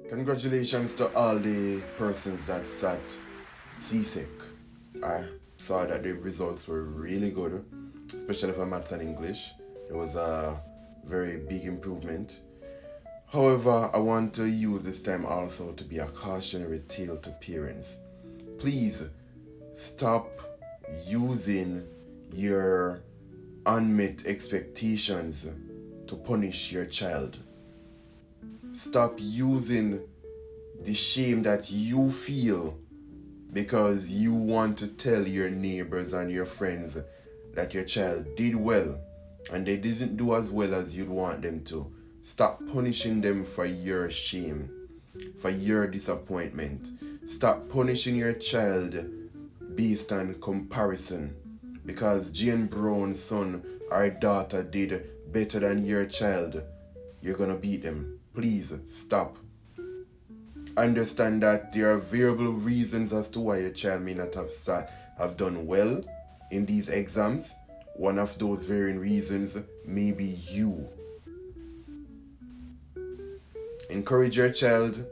Congratulations to all the persons that sat CSEC. I saw that the results were really good, especially for maths and English. It was a very big improvement. However, I want to use this time also to be a cautionary tale to parents. Please stop using your unmet expectations to punish your child. Stop using the shame that you feel because you want to tell your neighbors and your friends that your child did well and they didn't do as well as you'd want them to. Stop punishing them for your shame, for your disappointment. Stop punishing your child based on comparison. Because Jane Brown's son or daughter did better than your child, you're gonna beat them. Please stop. Understand that there are variable reasons as to why your child may not have done well in these exams. One of those varying reasons may be you. Encourage your child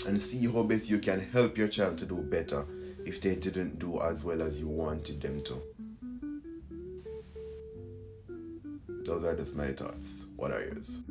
and see how best you can help your child to do better if they didn't do as well as you wanted them to. Those are just my thoughts. What are yours?